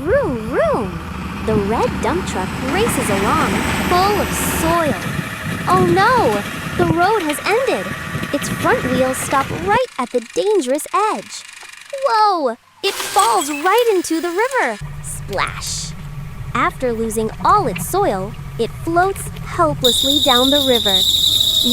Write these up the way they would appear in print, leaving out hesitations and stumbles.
Vroom, vroom! The red dump truck races along, full of soil. Oh no! The road has ended. Its front wheels stop right at the dangerous edge. Whoa! It falls right into the river. Splash! After losing all its soil, it floats helplessly down the river.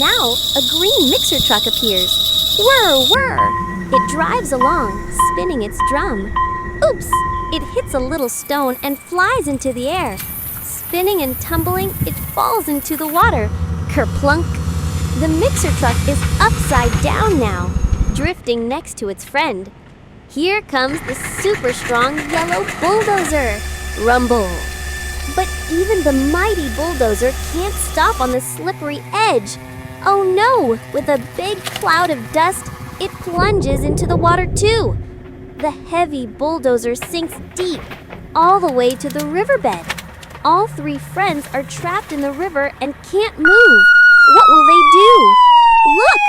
Now, a green mixer truck appears. Whir, whir! It drives along, spinning its drum. Oops! It hits a little stone and flies into the air. Spinning and tumbling, it falls into the water. Kerplunk! The mixer truck is upside down now, drifting next to its friend. Here comes the super strong yellow bulldozer. Rumble! But even the mighty bulldozer can't stop on the slippery edge. Oh no! With a big cloud of dust, it plunges into the water too. The heavy bulldozer sinks deep, all the way to the riverbed. All three friends are trapped in the river and can't move. What will they do? Look!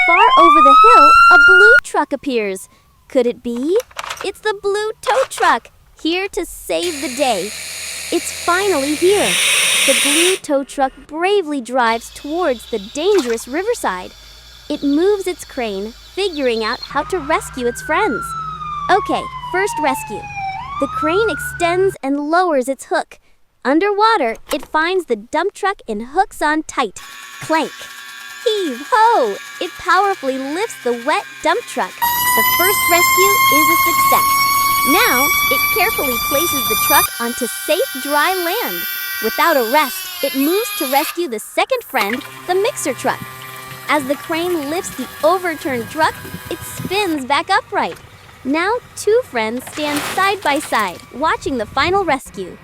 Far over the hill, a blue truck appears. Could it be? It's the blue tow truck, here to save the day. It's finally here. The blue tow truck bravely drives towards the dangerous riverside. It moves its crane, figuring out how to rescue its friends. Okay, first rescue. The crane extends and lowers its hook. Underwater, it finds the dump truck and hooks on tight. Clank! Heave-ho! It powerfully lifts the wet dump truck. The first rescue is a success. Now, it carefully places the truck onto safe, dry land. Without a rest, it moves to rescue the second friend, the mixer truck. As the crane lifts the overturned truck, it spins back upright. Now, two friends stand side by side, watching the final rescue.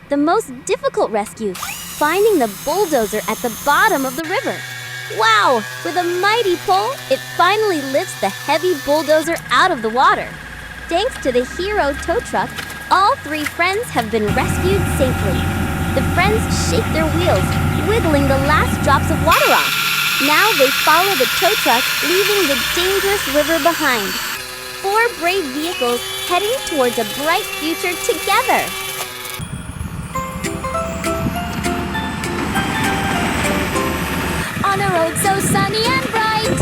The most difficult rescue, finding the bulldozer at the bottom of the river. Wow! With a mighty pull, it finally lifts the heavy bulldozer out of the water. Thanks to the hero tow truck, all three friends have been rescued safely. The friends shake their wheels, wiggling the last drops of water off. Now they follow the tow truck, leaving the dangerous river behind. 4 brave vehicles heading towards a bright future together. On a road so sunny and bright,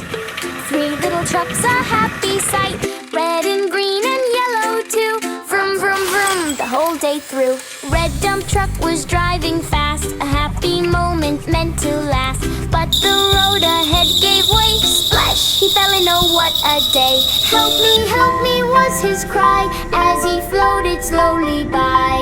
3 little trucks a happy sight. Red and green and yellow too. Vroom, vroom, vroom, the whole day through. Red dump truck was driving fast, a happy moment meant to last. But the road ahead gave way. Splash! He fell in, oh what a day. Help me was his cry as he floated slowly by.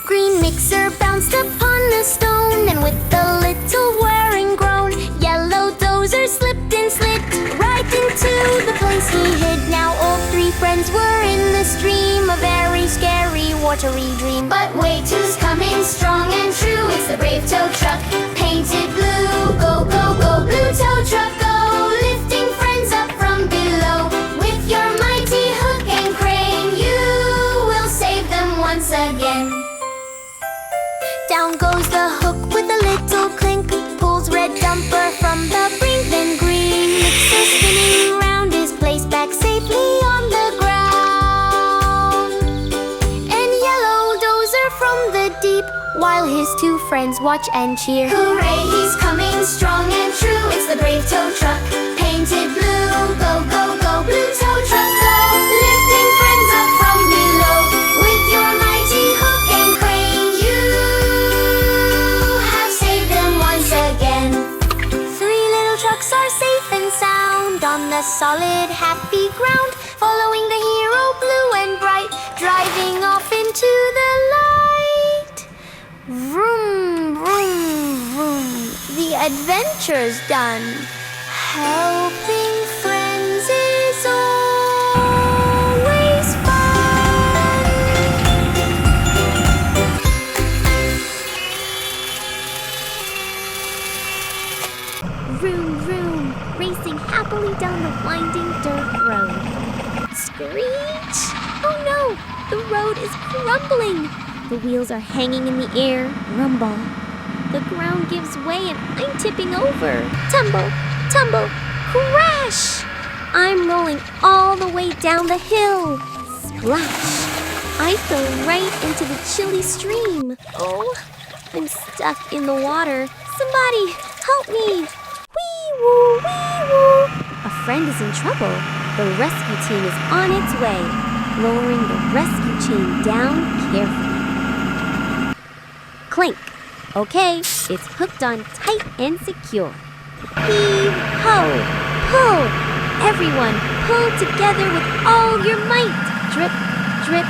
Green mixer bounced upon a stone, and with a little whirring groan, yellow dozer slipped and slid right into the place he hid. Now all 3 friends were in the stream, a very scary, watery dream. But wait, who's coming strong and true? It's the brave tow truck, painted blue. Go, go, go, blue tow truck, go, lifting friends up from below. With your mighty hook and crane, you will save them once again. Down goes the hook with a little clink, pulls red dumper from the brink. Then green mixer spinning round is placed back safely on the ground. And yellow dozer from the deep, while his 2 friends watch and cheer. Hooray, he's coming strong and true. It's the brave tow truck, painted blue. Go, go, go, blue tow truck, go, lifting friends up from below. With your mighty hook and crane, you again. 3 little trucks are safe and sound on the solid, happy ground, following the hero blue and bright, driving off into the light. Vroom, vroom, vroom, the adventure's done. Helping friends is always fun. Vroom, vroom, racing happily down the winding dirt road. Screech! Oh no! The road is crumbling! The wheels are hanging in the air. Rumble. The ground gives way and I'm tipping over. Tumble, tumble, crash! I'm rolling all the way down the hill. Splash! I fell right into the chilly stream. Oh, I'm stuck in the water. Somebody, help me! Wee-woo, wee-woo! A friend is in trouble. The rescue team is on its way, lowering the rescue chain down carefully. Clink! Okay, it's hooked on tight and secure. Heave, ho, pull! Everyone, pull together with all your might! Drip, drip.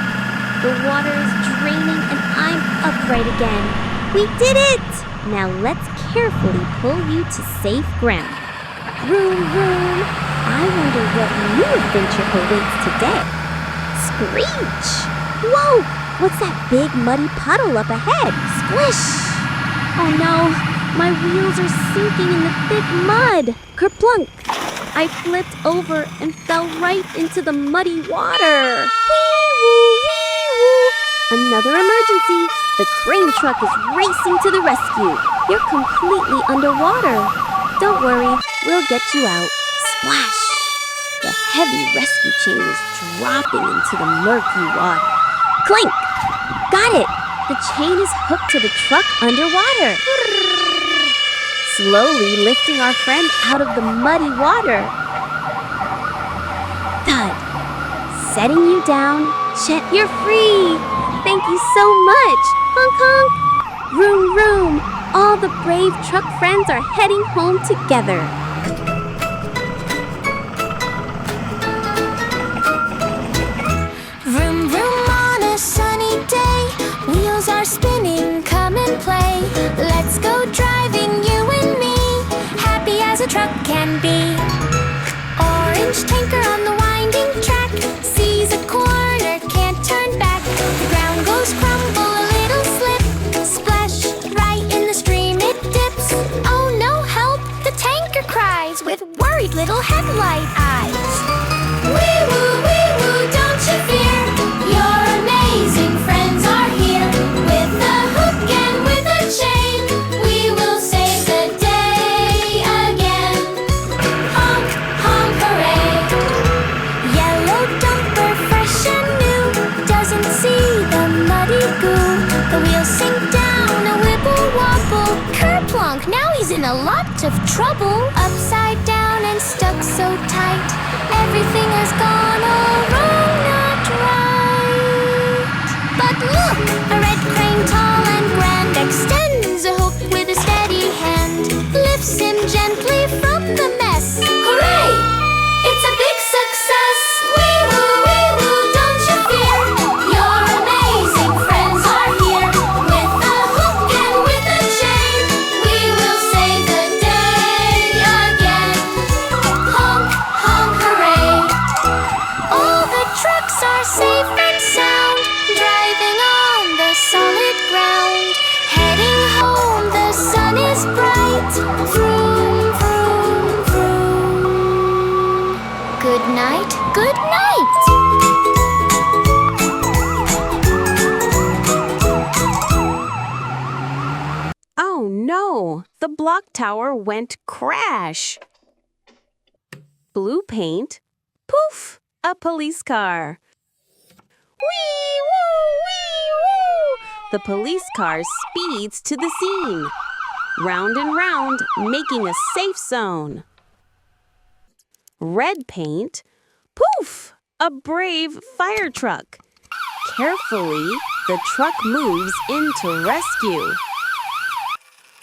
The water is draining and I'm upright again. We did it! Now let's carefully pull you to safe ground. Vroom, vroom. I wonder what new adventure awaits today. Screech! Whoa! What's that big muddy puddle up ahead? Squish! Oh no! My wheels are sinking in the thick mud. Kerplunk! I flipped over and fell right into the muddy water. Wee-woo, wee-woo! Another emergency! The crane truck is racing to the rescue. You're completely underwater. Don't worry, we'll get you out. Splash! The heavy rescue chain is dropping into the murky water. Clink! Got it! The chain is hooked to the truck underwater. Slowly lifting our friend out of the muddy water. Thud! Setting you down. Chet, you're free! Thank you so much! Honk honk! Vroom vroom! All the brave truck friends are heading home together. Vroom, vroom on a sunny day. Wheels are spinning, come and play. Let's go driving, you and me. Happy as a truck can be. Orange tanker on the winding track. Sees a corner, can't turn back. The ground goes crumble, a little slip. Splash, right in the stream it dips. Oh no, help, the tanker cries with worried little headlight eyes. Wee-woo, wee-woo, don't you fear. Your amazing friends are here. With a hook and with a chain, we will save the day again. Honk, honk, hooray. Yellow dumper, fresh and new, doesn't see the muddy goo. The wheels sink down, a wibble wobble. Kerplunk, now he's in a lot of trouble. Upside down and stuck so tight. Everything has gone all wrong, not right. But look, a red crane tall and grand extends a hook with a steady hand. Lifts him gently from the mess. Hooray! It's a big success! Wee-woo, wee-woo, don't you fear. Your amazing friends are here. With a hook and with a chain, we will save the day again. Honk, honk, hooray. All the trucks are safe and sound, driving on the solid ground. Heading home, the sun is bright. Vroom, vroom, vroom. Good night, good night. Oh no! The block tower went crash! Blue paint. Poof! A police car. Wee woo! Wee woo! The police car speeds to the scene. Round and round, making a safe zone. Red paint. Poof! A brave fire truck. Carefully, the truck moves in to rescue.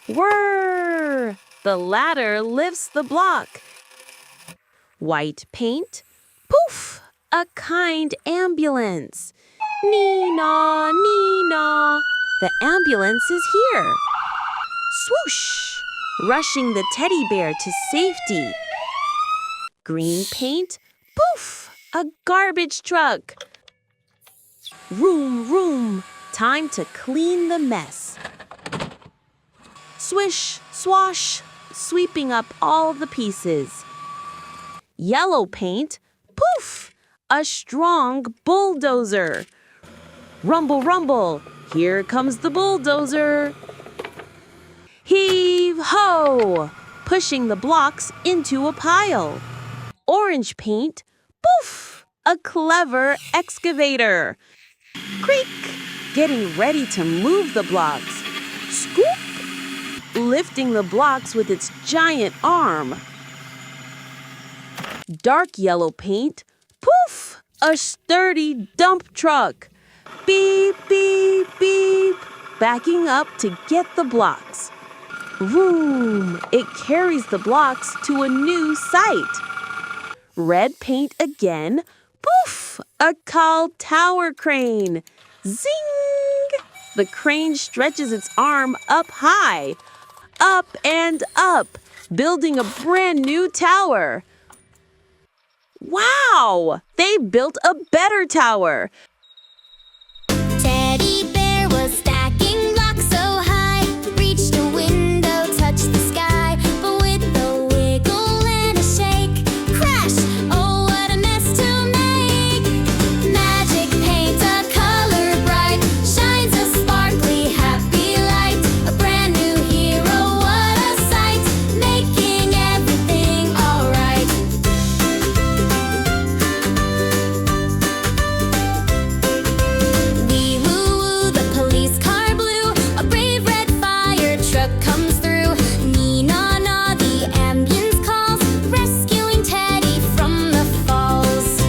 Whirr! The ladder lifts the block. White paint. Poof! A kind ambulance. Nee-naw, nee-naw. The ambulance is here. Swoosh! Rushing the teddy bear to safety. Green paint. Poof! A garbage truck. Vroom, vroom. Time to clean the mess. Swish, swash, sweeping up all the pieces. Yellow paint. Poof! A strong bulldozer. Rumble, rumble. Here comes the bulldozer. Heave, ho! Pushing the blocks into a pile. Orange paint. Poof! A clever excavator. Creak! Getting ready to move the blocks. Scoop! Lifting the blocks with its giant arm. Dark yellow paint. Poof! A sturdy dump truck. Beep, beep, beep. Backing up to get the blocks. Vroom! It carries the blocks to a new site. Red paint again. Poof! A tall tower crane. Zing! The crane stretches its arm up high. Up and up, building a brand new tower. Wow! They built a better tower. Teddy bear was stacking blocks so high, reached a window, touched the sky, but with a wiggle and a shake, crash! Oh, what a mess to make! Magic paint, a color bright, shines a sparkly, happy light. A brand new hero, what a sight, making everything alright. Wee woo woo, the police car blew. A brave red fire truck comes through. Nee na na, the ambulance calls, rescuing Teddy from the falls.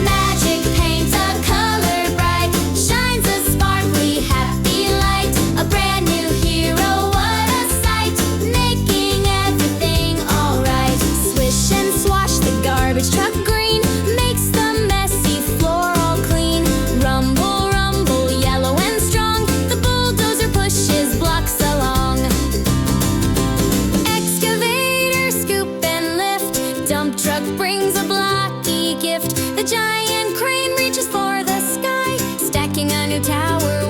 Magic paint, a color bright, shines a sparkly, happy light. A brand new hero, what a sight, making everything alright. Swish and swash, the garbage truck green makes the messy floor all clean. Rumble, rumble, yellow and strong, the bulldozer pushes blocks along. Excavator, scoop and lift, dump truck brings a blocky gift. The giant crane reaches for the sky, stacking a new tower